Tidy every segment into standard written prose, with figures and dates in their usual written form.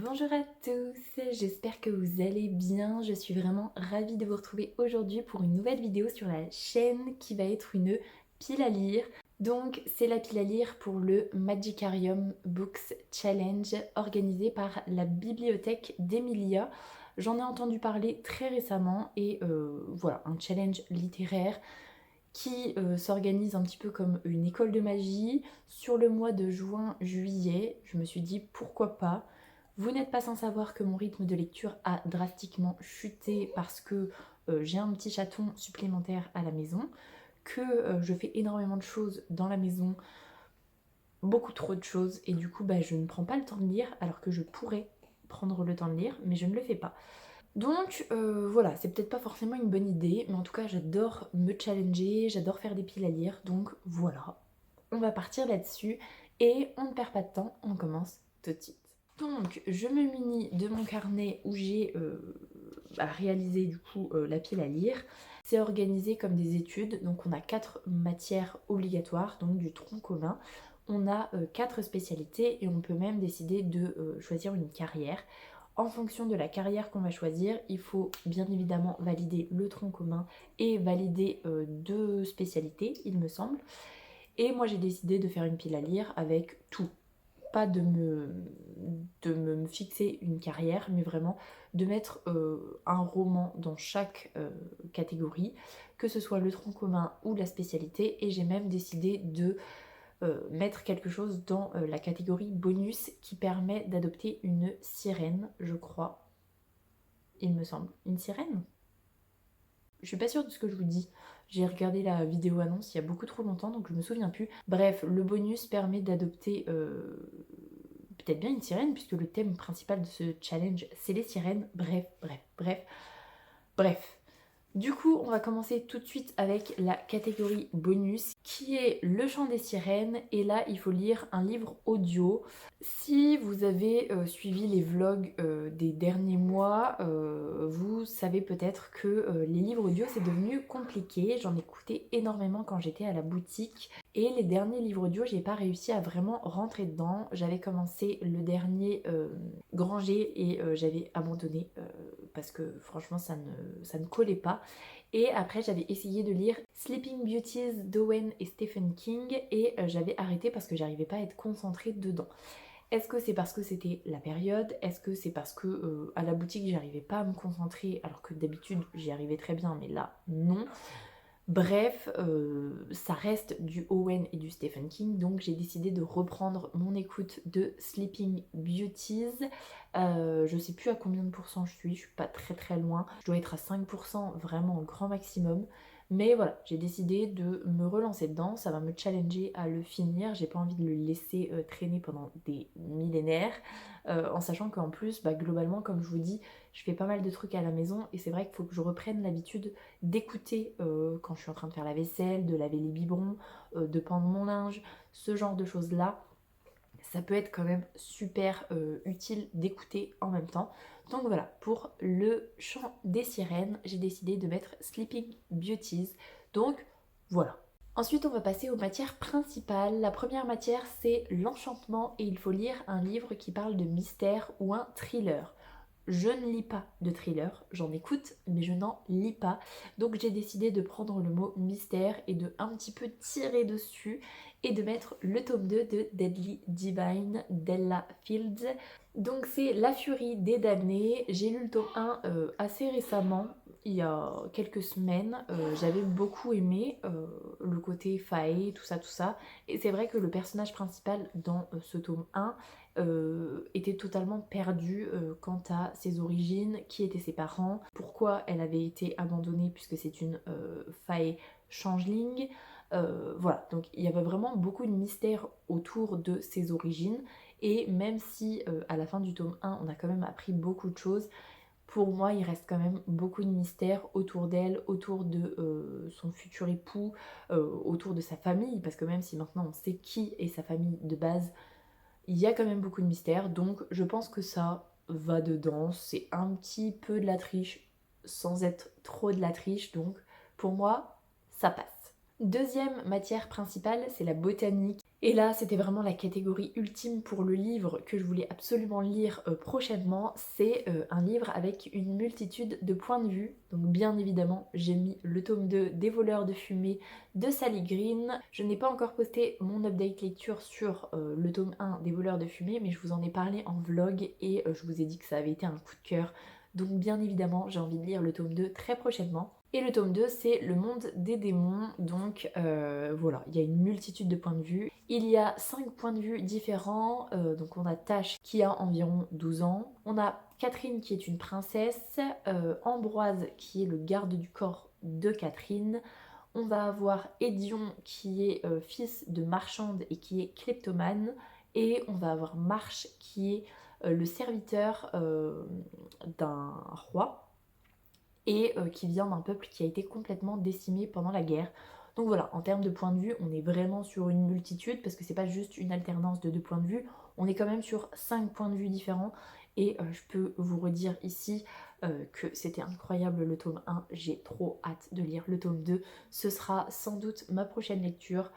Bonjour à tous, j'espère que vous allez bien. Je suis vraiment ravie de vous retrouver aujourd'hui pour une nouvelle vidéo sur la chaîne qui va être une pile à lire. Donc c'est la pile à lire pour le Magicarium Books Challenge organisé par la bibliothèque d'Emilia. J'en ai entendu parler très récemment et voilà, un challenge littéraire qui s'organise un petit peu comme une école de magie sur le mois de juin-juillet. Je me suis dit pourquoi pas. Vous n'êtes pas sans savoir que mon rythme de lecture a drastiquement chuté parce que j'ai un petit chaton supplémentaire à la maison, que je fais énormément de choses dans la maison, beaucoup trop de choses, et du coup je ne prends pas le temps de lire alors que je pourrais prendre le temps de lire, mais je ne le fais pas. Donc voilà, c'est peut-être pas forcément une bonne idée, mais en tout cas j'adore me challenger, j'adore faire des piles à lire, donc voilà, on va partir là-dessus et on ne perd pas de temps, on commence tout de suite. Donc je me munis de mon carnet où j'ai réalisé du coup la pile à lire. C'est organisé comme des études, donc on a 4 matières obligatoires, donc du tronc commun. On a 4 spécialités et on peut même décider de choisir une carrière. En fonction de la carrière qu'on va choisir, il faut bien évidemment valider le tronc commun et valider 2 spécialités, il me semble. Et moi j'ai décidé de faire une pile à lire avec tout. Pas de me fixer une carrière, mais vraiment de mettre un roman dans chaque catégorie, que ce soit le tronc commun ou la spécialité. Et j'ai même décidé de mettre quelque chose dans la catégorie bonus qui permet d'adopter une sirène, je crois, il me semble. Une sirène? Je suis pas sûre de ce que je vous dis. J'ai regardé la vidéo annonce il y a beaucoup trop longtemps, donc je me souviens plus. Bref, le bonus permet d'adopter peut-être bien une sirène, puisque le thème principal de ce challenge, c'est les sirènes. Bref. Du coup, on va commencer tout de suite avec la catégorie bonus, qui est le chant des sirènes. Et là, il faut lire un livre audio. Si vous avez suivi les vlogs des derniers mois, vous savez peut-être que les livres audio, c'est devenu compliqué. J'en écoutais énormément quand j'étais à la boutique. Et les derniers livres audio, j'ai pas réussi à vraiment rentrer dedans. J'avais commencé le dernier Granger et j'avais abandonné parce que franchement ça ne collait pas. Et après j'avais essayé de lire Sleeping Beauties d'Owen et Stephen King et j'avais arrêté parce que j'arrivais pas à être concentrée dedans. Est-ce que c'est parce que c'était la période? Est-ce que c'est parce que à la boutique j'arrivais pas à me concentrer alors que d'habitude j'y arrivais très bien, mais là non. Bref, ça reste du Owen et du Stephen King, donc j'ai décidé de reprendre mon écoute de Sleeping Beauties. Je sais plus à combien de pourcents je suis pas très très loin. Je dois être à 5%, vraiment au grand maximum. Mais voilà, j'ai décidé de me relancer dedans, ça va me challenger à le finir. J'ai pas envie de le laisser traîner pendant des millénaires, en sachant qu'en plus, globalement, comme je vous dis, je fais pas mal de trucs à la maison et c'est vrai qu'il faut que je reprenne l'habitude d'écouter quand je suis en train de faire la vaisselle, de laver les biberons, de pendre mon linge, ce genre de choses là. Ça peut être quand même super utile d'écouter en même temps. Donc voilà, pour le chant des sirènes, j'ai décidé de mettre Sleeping Beauties. Donc voilà. Ensuite, on va passer aux matières principales. La première matière, c'est l'enchantement et il faut lire un livre qui parle de mystère ou un thriller. Je ne lis pas de thriller, j'en écoute, mais je n'en lis pas. Donc j'ai décidé de prendre le mot mystère et de un petit peu tirer dessus et de mettre le tome 2 de Deadly Divine d'Ella Fields. Donc c'est La Furie des damnés. J'ai lu le tome 1 assez récemment, il y a quelques semaines. J'avais beaucoup aimé le côté fae, tout ça. Et c'est vrai que le personnage principal dans ce tome 1 était totalement perdue quant à ses origines, qui étaient ses parents, pourquoi elle avait été abandonnée puisque c'est une fae changeling. Voilà, donc il y avait vraiment beaucoup de mystères autour de ses origines et même si à la fin du tome 1 on a quand même appris beaucoup de choses, pour moi il reste quand même beaucoup de mystères autour d'elle, autour de son futur époux, autour de sa famille, parce que même si maintenant on sait qui est sa famille de base, il y a quand même beaucoup de mystères, donc je pense que ça va dedans. C'est un petit peu de la triche sans être trop de la triche, donc pour moi, ça passe. Deuxième matière principale, c'est la botanique. Et là, c'était vraiment la catégorie ultime pour le livre que je voulais absolument lire prochainement. C'est un livre avec une multitude de points de vue. Donc bien évidemment, j'ai mis le tome 2 des voleurs de fumée de Sally Green. Je n'ai pas encore posté mon update lecture sur le tome 1 des voleurs de fumée, mais je vous en ai parlé en vlog et je vous ai dit que ça avait été un coup de cœur. Donc bien évidemment, j'ai envie de lire le tome 2 très prochainement. Et le tome 2, c'est Le Monde des démons. Donc voilà, il y a une multitude de points de vue. Il y a 5 points de vue différents. Donc on a Tash qui a environ 12 ans. On a Catherine qui est une princesse. Ambroise qui est le garde du corps de Catherine. On va avoir Édion qui est fils de marchande et qui est kleptomane. Et on va avoir Marche qui est le serviteur d'un roi et qui vient d'un peuple qui a été complètement décimé pendant la guerre. Donc voilà, en termes de points de vue, on est vraiment sur une multitude parce que c'est pas juste une alternance de 2 points de vue, on est quand même sur 5 points de vue différents et je peux vous redire ici que c'était incroyable le tome 1, j'ai trop hâte de lire le tome 2, ce sera sans doute ma prochaine lecture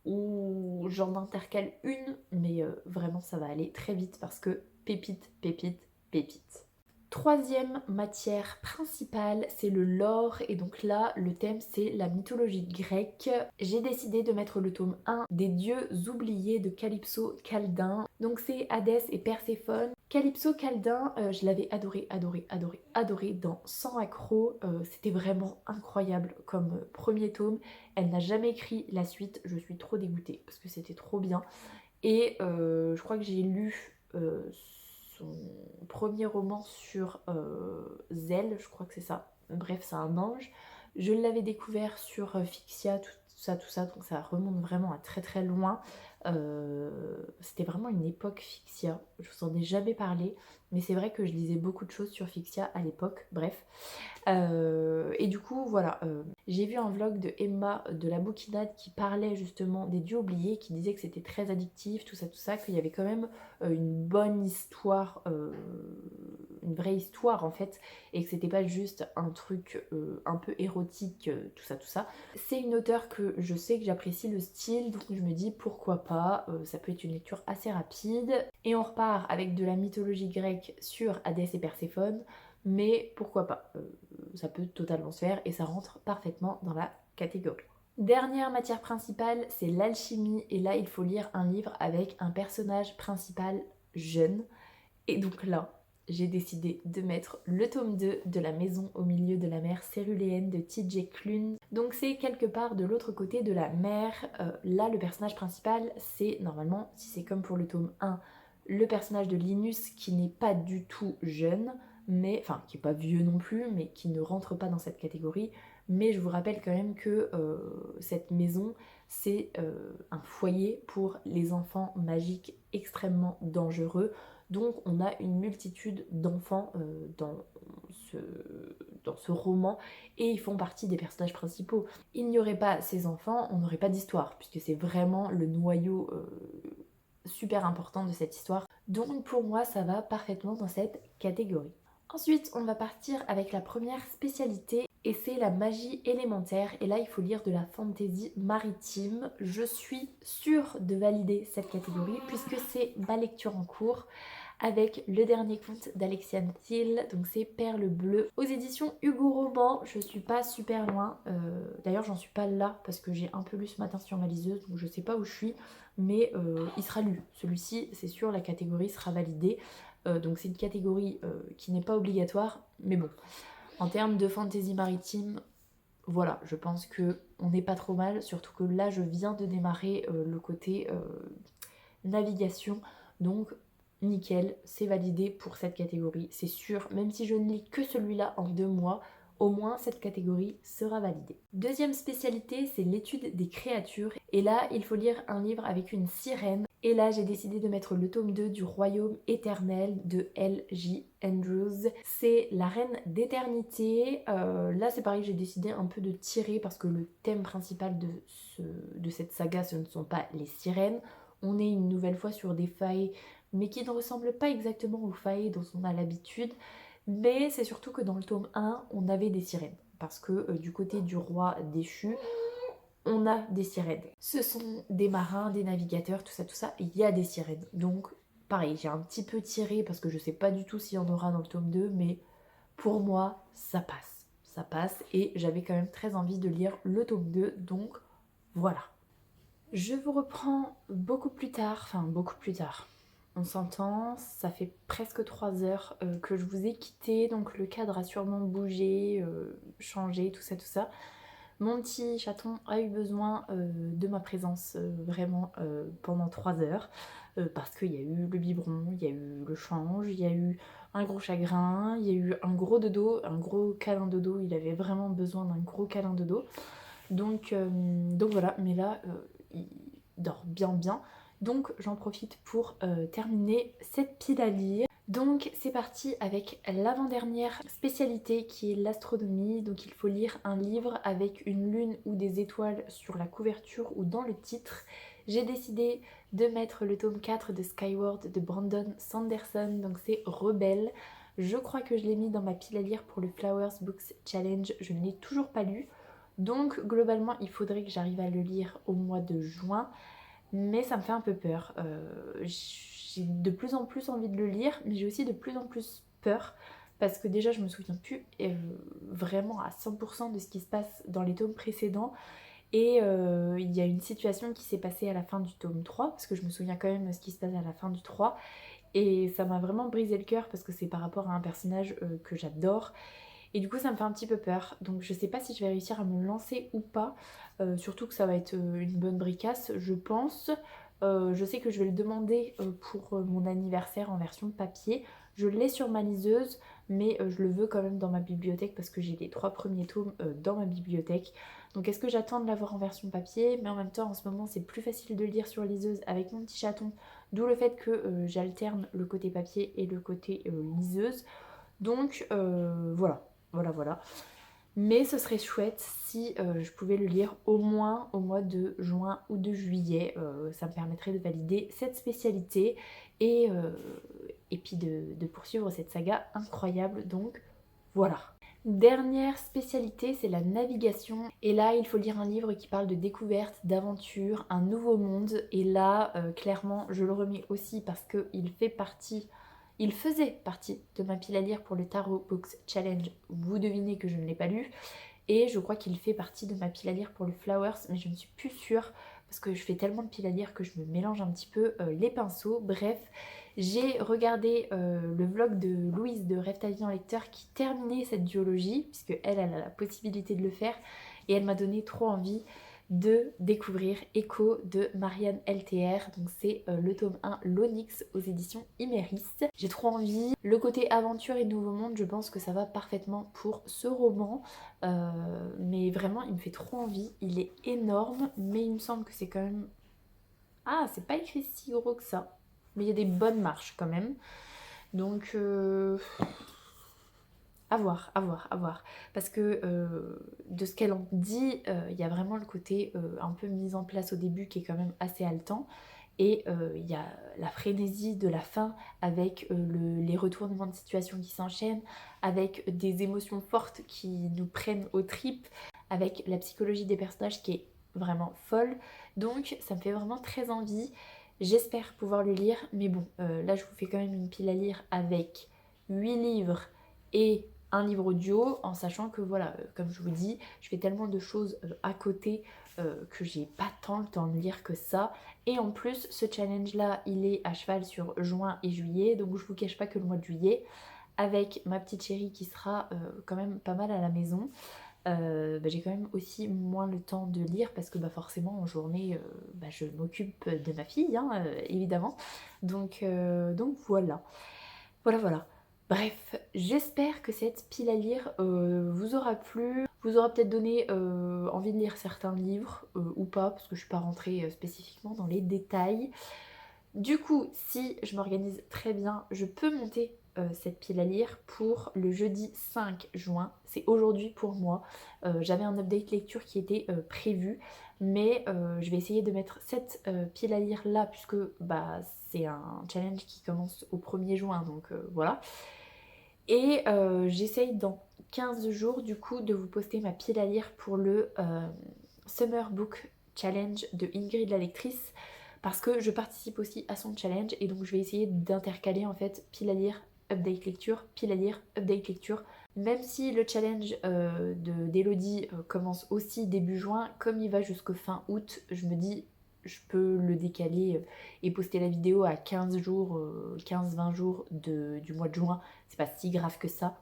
où j'en intercale une, mais vraiment ça va aller très vite parce que pépite, pépite, pépite. Troisième matière principale, c'est le lore et donc là le thème c'est la mythologie grecque. J'ai décidé de mettre le tome 1 des dieux oubliés de Calypso Chaldin. Donc c'est Hadès et Perséphone. Calypso Chaldin, je l'avais adoré, adoré, adoré, adoré dans Sang Accro. C'était vraiment incroyable comme premier tome. Elle n'a jamais écrit la suite, je suis trop dégoûtée parce que c'était trop bien. Et je crois que j'ai lu son premier roman sur Zelle, je crois que c'est ça. Bref, c'est un ange. Je l'avais découvert sur Fixia, tout ça, donc ça remonte vraiment à très très loin. C'était vraiment une époque Fixia, je vous en ai jamais parlé, mais c'est vrai que je lisais beaucoup de choses sur Fixia à l'époque, bref. Et du coup, voilà, j'ai vu un vlog de Emma de la Bouquinade qui parlait justement des dieux oubliés, qui disait que c'était très addictif, tout ça, qu'il y avait quand même une bonne histoire, une vraie histoire en fait, et que c'était pas juste un truc un peu érotique, tout ça. C'est une auteure que je sais que j'apprécie le style, donc je me dis pourquoi pas, ça peut être une lecture assez rapide. Et on repart avec de la mythologie grecque sur Hadès et Perséphone, mais pourquoi pas, ça peut totalement se faire et ça rentre parfaitement dans la catégorie. Dernière matière principale, c'est l'alchimie et là il faut lire un livre avec un personnage principal jeune et donc là j'ai décidé de mettre le tome 2 de La Maison au milieu de la mer céruléenne de T.J. Klune. Donc c'est quelque part de l'autre côté de la mer. Là le personnage principal c'est normalement, si c'est comme pour le tome 1, le personnage de Linus qui n'est pas du tout jeune, mais enfin qui est pas vieux non plus, mais qui ne rentre pas dans cette catégorie. Mais je vous rappelle quand même que cette maison c'est un foyer pour les enfants magiques extrêmement dangereux. Donc on a une multitude d'enfants dans ce roman et ils font partie des personnages principaux. Il n'y aurait pas ces enfants, on n'aurait pas d'histoire puisque c'est vraiment le noyau super important de cette histoire. Donc pour moi ça va parfaitement dans cette catégorie. Ensuite on va partir avec la première spécialité et c'est la magie élémentaire et là il faut lire de la fantasy maritime. Je suis sûre de valider cette catégorie puisque c'est ma lecture en cours avec le dernier conte d'Alexiane Thiel, donc c'est Perles bleues aux éditions Hugo Roman. Je suis pas super loin, d'ailleurs j'en suis pas là parce que j'ai un peu lu ce matin sur ma liseuse donc je sais pas où je suis, mais il sera lu. Celui-ci c'est sûr, la catégorie sera validée, donc c'est une catégorie qui n'est pas obligatoire, mais bon, en termes de fantasy maritime, voilà, je pense que on n'est pas trop mal, surtout que là je viens de démarrer le côté navigation, donc nickel, c'est validé pour cette catégorie, c'est sûr, même si je ne lis que celui-là en 2 mois, au moins cette catégorie sera validée. Deuxième spécialité, c'est l'étude des créatures, et là il faut lire un livre avec une sirène, et là j'ai décidé de mettre le tome 2 du Royaume éternel de L.J. Andrews. C'est la reine d'éternité, là c'est pareil, j'ai décidé un peu de tirer parce que le thème principal de cette saga ce ne sont pas les sirènes. On est une nouvelle fois sur des failles, mais qui ne ressemblent pas exactement aux failles dont on a l'habitude. Mais c'est surtout que dans le tome 1, on avait des sirènes. Parce que du côté du roi déchu, on a des sirènes. Ce sont des marins, des navigateurs, tout ça, il y a des sirènes. Donc pareil, j'ai un petit peu tiré parce que je sais pas du tout s'il y en aura dans le tome 2, mais pour moi, ça passe. Ça passe et j'avais quand même très envie de lire le tome 2, donc voilà. Je vous reprends beaucoup plus tard, enfin beaucoup plus tard. On s'entend, ça fait presque 3 heures que je vous ai quitté, donc le cadre a sûrement bougé, changé, tout ça. Mon petit chaton a eu besoin de ma présence vraiment pendant 3 heures parce qu'il y a eu le biberon, il y a eu le change, il y a eu un gros chagrin, il y a eu un gros dodo, un gros câlin dodo, il avait vraiment besoin d'un gros câlin dodo. Donc voilà, mais là il dort bien. Donc j'en profite pour terminer cette pile à lire. Donc c'est parti avec l'avant-dernière spécialité qui est l'astronomie. Donc il faut lire un livre avec une lune ou des étoiles sur la couverture ou dans le titre. J'ai décidé de mettre le tome 4 de Skyward de Brandon Sanderson, donc c'est Rebelle. Je crois que je l'ai mis dans ma pile à lire pour le Flowers Books Challenge, je ne l'ai toujours pas lu. Donc globalement il faudrait que j'arrive à le lire au mois de juin. Mais ça me fait un peu peur. J'ai de plus en plus envie de le lire, mais j'ai aussi de plus en plus peur. Parce que déjà, je me souviens plus vraiment à 100% de ce qui se passe dans les tomes précédents. Et il y a une situation qui s'est passée à la fin du tome 3, parce que je me souviens quand même de ce qui se passe à la fin du 3. Et ça m'a vraiment brisé le cœur, parce que c'est par rapport à un personnage que j'adore. Et du coup ça me fait un petit peu peur. Donc je sais pas si je vais réussir à me lancer ou pas. Surtout que ça va être une bonne bricasse, je pense. Je sais que je vais le demander pour mon anniversaire en version papier. Je l'ai sur ma liseuse, mais je le veux quand même dans ma bibliothèque parce que j'ai les 3 premiers tomes dans ma bibliothèque. Donc est-ce que j'attends de l'avoir en version papier? Mais en même temps, en ce moment, c'est plus facile de lire sur liseuse avec mon petit chaton. D'où le fait que j'alterne le côté papier et le côté liseuse. Donc voilà. Mais ce serait chouette si je pouvais le lire au moins au mois de juin ou de juillet. Ça me permettrait de valider cette spécialité et puis de poursuivre cette saga incroyable. Donc voilà. Dernière spécialité, c'est la navigation. Et là, il faut lire un livre qui parle de découverte, d'aventure, un nouveau monde. Et là, clairement, je le remets aussi parce il faisait partie de ma pile à lire pour le Tarot Books Challenge. Vous devinez que je ne l'ai pas lu. Et je crois qu'il fait partie de ma pile à lire pour le Flowers, mais je ne suis plus sûre parce que je fais tellement de piles à lire que je me mélange un petit peu les pinceaux. Bref, j'ai regardé le vlog de Louise de Rêve ta vie en lecteur qui terminait cette duologie, puisque elle a la possibilité de le faire, et elle m'a donné trop envie de découvrir Echo de Marianne LTR. Donc c'est le tome 1 l'Onyx aux éditions Imeris. J'ai trop envie. Le côté aventure et nouveau monde, je pense que ça va parfaitement pour ce roman. Mais vraiment il me fait trop envie. Il est énorme, mais il me semble que c'est quand même... Ah, c'est pas écrit si gros que ça. Mais il y a des bonnes marches quand même. Donc à voir. Parce que de ce qu'elle en dit, il y a vraiment le côté un peu mise en place au début qui est quand même assez haletant. Et il y a la frénésie de la fin avec les retournements de situation qui s'enchaînent, avec des émotions fortes qui nous prennent aux tripes, avec la psychologie des personnages qui est vraiment folle. Donc ça me fait vraiment très envie. J'espère pouvoir le lire. Mais bon, là je vous fais quand même une pile à lire avec 8 livres et un livre audio, en sachant que voilà, comme je vous dis, je fais tellement de choses à côté que j'ai pas tant le temps de lire que ça. Et en plus, ce challenge-là, il est à cheval sur juin et juillet, donc je vous cache pas que le mois de juillet, avec ma petite chérie qui sera quand même pas mal à la maison, j'ai quand même aussi moins le temps de lire parce que forcément en journée, je m'occupe de ma fille, hein, évidemment. Donc voilà. Voilà. Bref, j'espère que cette pile à lire vous aura plu, vous aura peut-être donné envie de lire certains livres ou pas, parce que je suis pas rentrée spécifiquement dans les détails. Du coup, si je m'organise très bien, je peux monter cette pile à lire pour le jeudi 5 juin. C'est aujourd'hui pour moi. J'avais un update lecture qui était prévu, mais je vais essayer de mettre cette pile à lire là, puisque c'est un challenge qui commence au 1er juin, donc voilà. Et j'essaye dans 15 jours du coup de vous poster ma pile à lire pour le Summer Book Challenge de Ingrid la lectrice, parce que je participe aussi à son challenge et donc je vais essayer d'intercaler en fait pile à lire, update lecture, pile à lire, update lecture. Même si le challenge d'Elodie commence aussi début juin, comme il va jusqu'au fin août, je me dis je peux le décaler et poster la vidéo à 15 jours, 15-20 jours du mois de juin. C'est pas si grave que ça.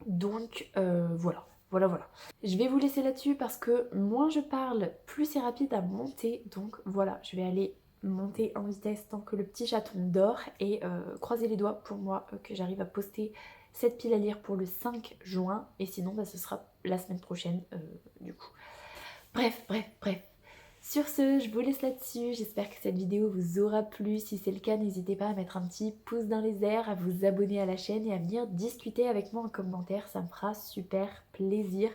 Donc voilà. Voilà. Je vais vous laisser là-dessus parce que moins je parle, plus c'est rapide à monter. Donc voilà, je vais aller monter en vitesse tant que le petit chaton dort et croiser les doigts pour moi que j'arrive à poster cette pile à lire pour le 5 juin. Et sinon, bah, ce sera la semaine prochaine du coup. Bref. Sur ce, je vous laisse là-dessus. J'espère que cette vidéo vous aura plu. Si c'est le cas, n'hésitez pas à mettre un petit pouce dans les airs, à vous abonner à la chaîne et à venir discuter avec moi en commentaire. Ça me fera super plaisir.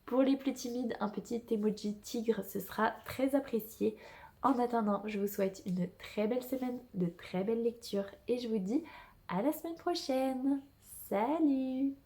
Pour les plus timides, un petit emoji tigre, ce sera très apprécié. En attendant, je vous souhaite une très belle semaine, de très belles lectures et je vous dis à la semaine prochaine. Salut!